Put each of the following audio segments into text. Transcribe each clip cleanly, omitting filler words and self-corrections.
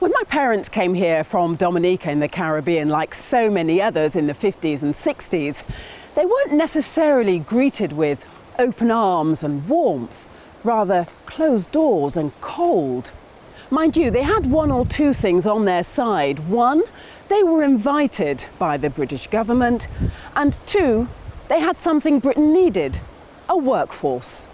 When my parents came here from Dominica in the Caribbean, like so many others in the 50s and 60s, they weren't necessarily greeted with open arms and warmth, rather closed doors and cold. Mind you, they had one or two things on their side. One, they were invited by the British government, and two, they had something Britain needed, a workforce.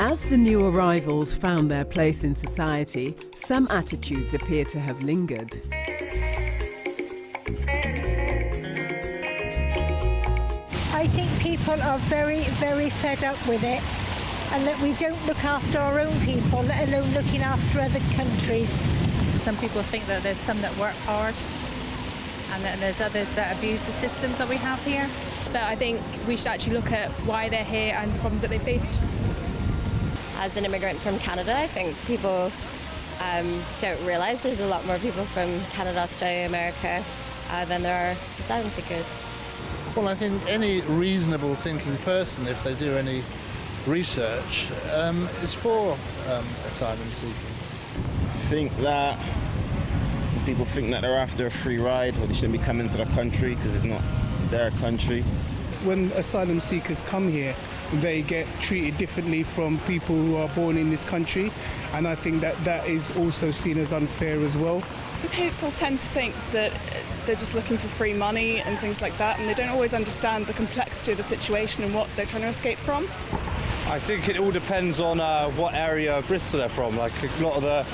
As the new arrivals found their place in society, some attitudes appear to have lingered. I think people are very, very fed up with it, and that we don't look after our own people, let alone looking after other countries. Some people think that there's some that work hard and that there's others that abuse the systems that we have here. But I think we should actually look at why they're here and the problems that they faced. As an immigrant from Canada, I think people don't realise there's a lot more people from Canada, Australia, America than there are asylum seekers. Well, I think any reasonable thinking person, if they do any research, is for asylum seeking. I think that people think that they're after a free ride, or they shouldn't be coming to the country because it's not their country. When asylum seekers come here, they get treated differently from people who are born in this country, and I think that that is also seen as unfair as well. People tend to think that they're just looking for free money and things like that, and they don't always understand the complexity of the situation and what they're trying to escape from. I think it all depends on what area of Bristol they're from. Like a lot of the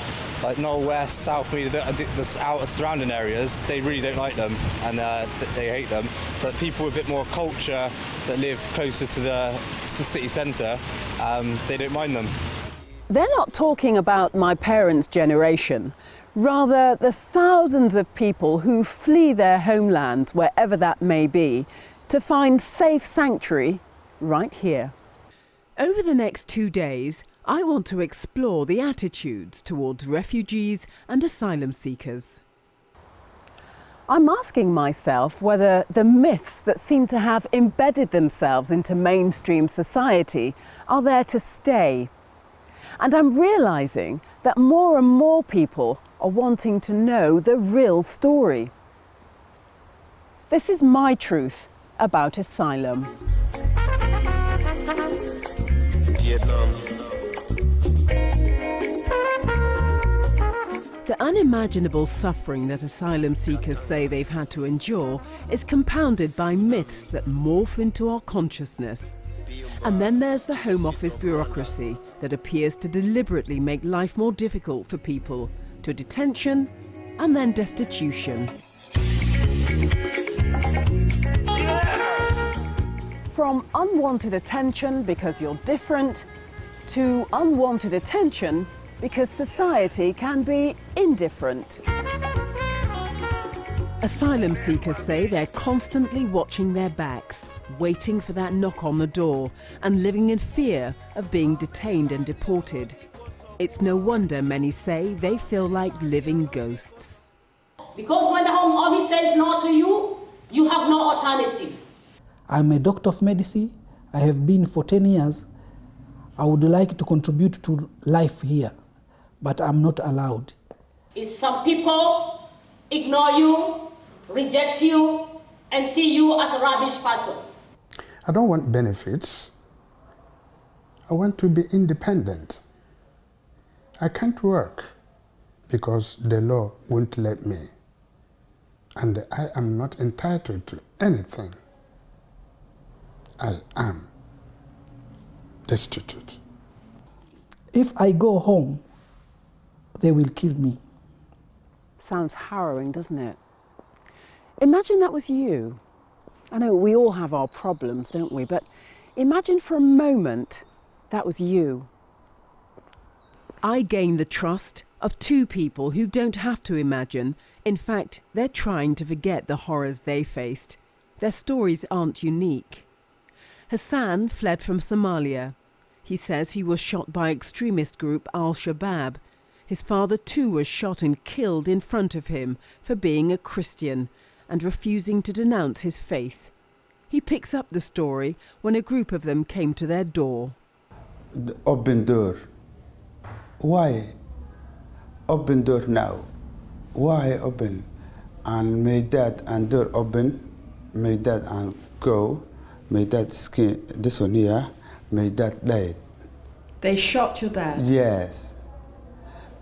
Knoll West, South Mead, the outer surrounding areas, they really don't like them and they hate them. But people with a bit more culture that live closer to the city centre, they don't mind them. They're not talking about my parents' generation, rather the thousands of people who flee their homeland, wherever that may be, to find safe sanctuary right here. Over the next 2 days, I want to explore the attitudes towards refugees and asylum seekers. I'm asking myself whether the myths that seem to have embedded themselves into mainstream society are there to stay. And I'm realising that more and more people are wanting to know the real story. This is my truth about asylum. Vietnam. The unimaginable suffering that asylum seekers say they've had to endure is compounded by myths that morph into our consciousness. And then there's the Home Office bureaucracy that appears to deliberately make life more difficult for people, to detention and then destitution. From unwanted attention because you're different, to unwanted attention because society can be indifferent. Asylum seekers say they're constantly watching their backs, waiting for that knock on the door and living in fear of being detained and deported. It's no wonder many say they feel like living ghosts. Because when the Home Office says no to you, you have no alternative. I'm a doctor of medicine. I have been for 10 years. I would like to contribute to life here, but I'm not allowed. Is some people ignore you, reject you, and see you as a rubbish person. I don't want benefits. I want to be independent. I can't work because the law won't let me. And I am not entitled to anything. I am destitute. If I go home, they will kill me. Sounds harrowing, doesn't it? Imagine that was you. I know we all have our problems, don't we? But imagine for a moment that was you. I gained the trust of two people who don't have to imagine. In fact, they're trying to forget the horrors they faced. Their stories aren't unique. Hassan fled from Somalia. He says he was shot by extremist group Al-Shabaab. His father too was shot and killed in front of him for being a Christian and refusing to denounce his faith. He picks up the story when a group of them came to their door. Open door. Why? Open door now. Why open? And made that and door open, made that and go, made that skin, this one here, made that dead. They shot your dad? Yes.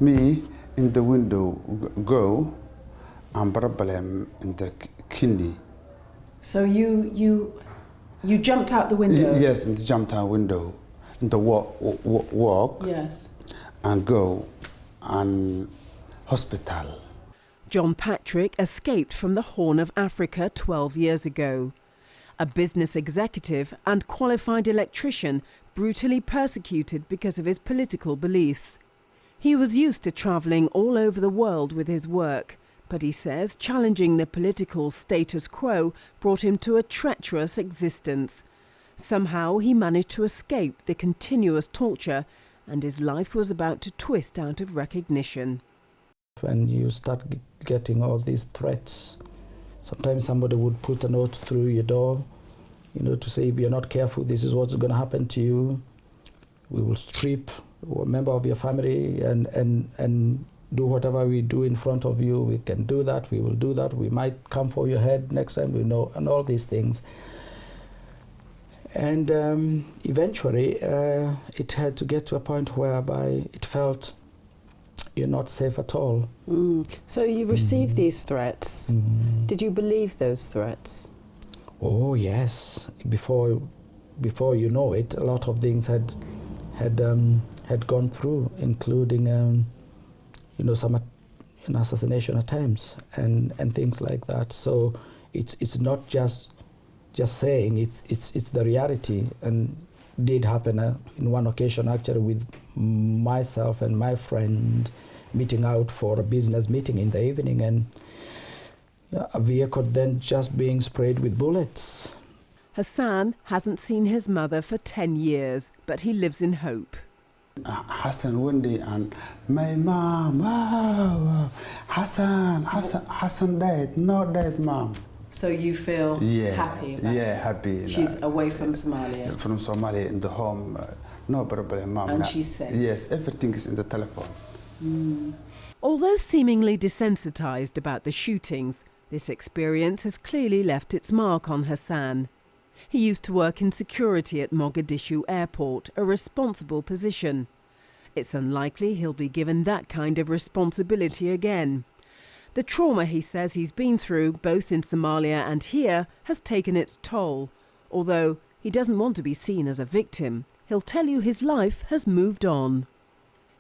Me in the window go and problem in the kidney. So you jumped out the window? Yes, and jumped out window, in the walk. Yes. And go and hospital. John Patrick escaped from the Horn of Africa 12 years ago. A business executive and qualified electrician brutally persecuted because of his political beliefs. He was used to travelling all over the world with his work, but he says challenging the political status quo brought him to a treacherous existence. Somehow he managed to escape the continuous torture, and his life was about to twist out of recognition. When you start getting all these threats, sometimes somebody would put a note through your door, to say if you're not careful, this is what's going to happen to you. We will strip a member of your family and do whatever we do in front of you. We can do that, we will do that. We might come for your head next time, and all these things. And eventually, it had to get to a point whereby it felt you're not safe at all. So you received these threats. Did you believe those threats? Oh yes. Before you know it, a lot of things had gone through, including some assassination attempts and things like that. So it's not just saying, it's the reality, and did happen in one occasion actually with myself and my friend meeting out for a business meeting in the evening, and a vehicle then just being sprayed with bullets. Hassan hasn't seen his mother for 10 years, but he lives in hope. Hassan one day and my mom, wow, Hassan died, not dead, mom. So you feel happy about it? Happy. She's away from Somalia? From Somalia, in the home, no problem, mom. And she's safe? Yes, everything is in the telephone. Although seemingly desensitized about the shootings, this experience has clearly left its mark on Hassan. He used to work in security at Mogadishu Airport, a responsible position. It's unlikely he'll be given that kind of responsibility again. The trauma he says he's been through, both in Somalia and here, has taken its toll. Although he doesn't want to be seen as a victim, he'll tell you his life has moved on.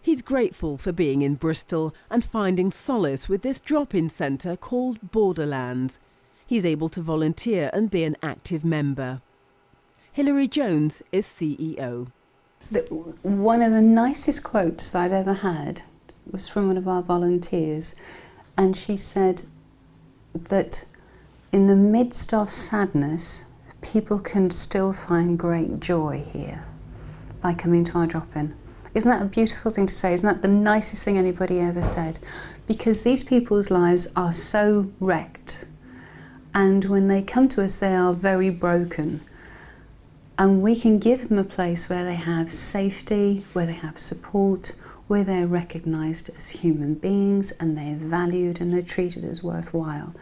He's grateful for being in Bristol and finding solace with this drop-in centre called Borderlands. He's able to volunteer and be an active member. Hilary Jones is CEO. One of the nicest quotes that I've ever had was from one of our volunteers, and she said that in the midst of sadness, people can still find great joy here by coming to our drop-in. Isn't that a beautiful thing to say? Isn't that the nicest thing anybody ever said? Because these people's lives are so wrecked, and when they come to us, they are very broken. And we can give them a place where they have safety, where they have support, where they're recognised as human beings and they're valued and they're treated as worthwhile.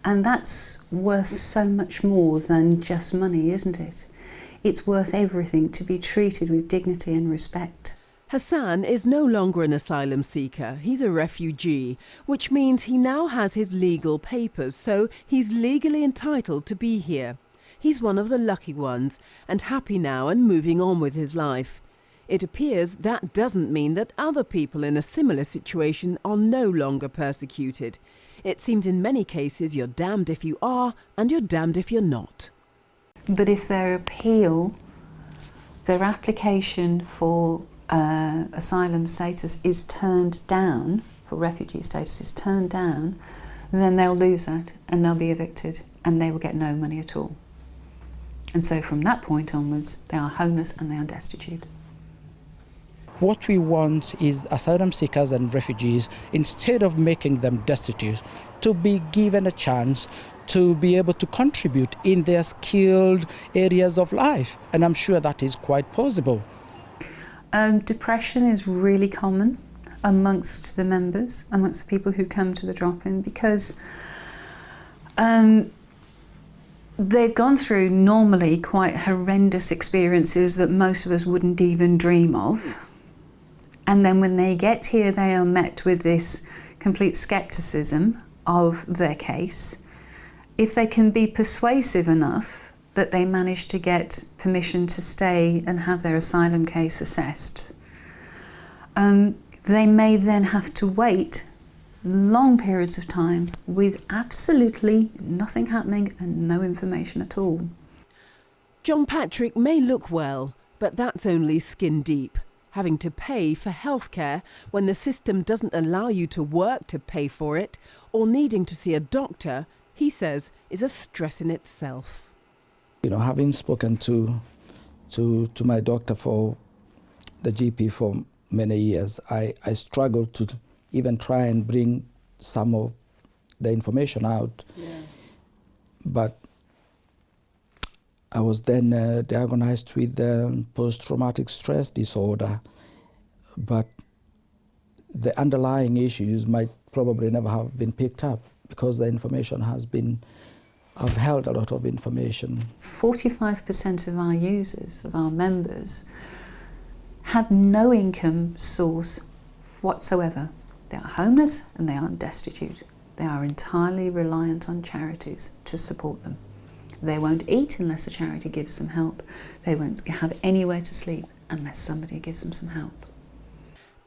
And that's worth so much more than just money, isn't it? It's worth everything to be treated with dignity and respect. Hassan is no longer an asylum seeker, he's a refugee, which means he now has his legal papers, so he's legally entitled to be here. He's one of the lucky ones and happy now and moving on with his life. It appears that doesn't mean that other people in a similar situation are no longer persecuted. It seems in many cases you're damned if you are and you're damned if you're not. But if their appeal, their application for asylum status is turned down, for refugee status is turned down, then they'll lose that and they'll be evicted and they will get no money at all. And so from that point onwards, they are homeless and they are destitute. What we want is asylum seekers and refugees, instead of making them destitute, to be given a chance to be able to contribute in their skilled areas of life. And I'm sure that is quite possible. Depression is really common amongst the members, amongst the people who come to the drop-in, because they've gone through normally quite horrendous experiences that most of us wouldn't even dream of. And then when they get here, they are met with this complete skepticism of their case. If they can be persuasive enough that they manage to get permission to stay and have their asylum case assessed, they may then have to wait long periods of time with absolutely nothing happening and no information at all. John Patrick may look well, but that's only skin deep. Having to pay for healthcare when the system doesn't allow you to work to pay for it, or needing to see a doctor, he says, is a stress in itself. You know, having spoken to my doctor, for the GP, for many years, I struggled to even try and bring some of the information out. Yeah. But I was then diagnosed with post-traumatic stress disorder, but the underlying issues might probably never have been picked up because the information has been, I've held a lot of information. 45% of our users, of our members, have no income source whatsoever. They are homeless and they aren't destitute. They are entirely reliant on charities to support them. They won't eat unless a charity gives them help. They won't have anywhere to sleep unless somebody gives them some help.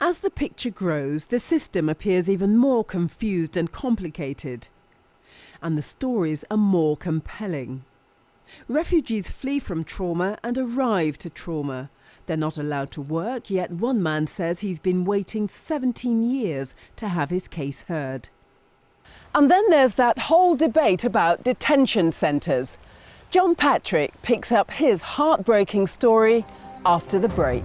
As the picture grows, the system appears even more confused and complicated. And the stories are more compelling. Refugees flee from trauma and arrive to trauma. They're not allowed to work, yet one man says he's been waiting 17 years to have his case heard. And then there's that whole debate about detention centres. John Patrick picks up his heartbreaking story after the break.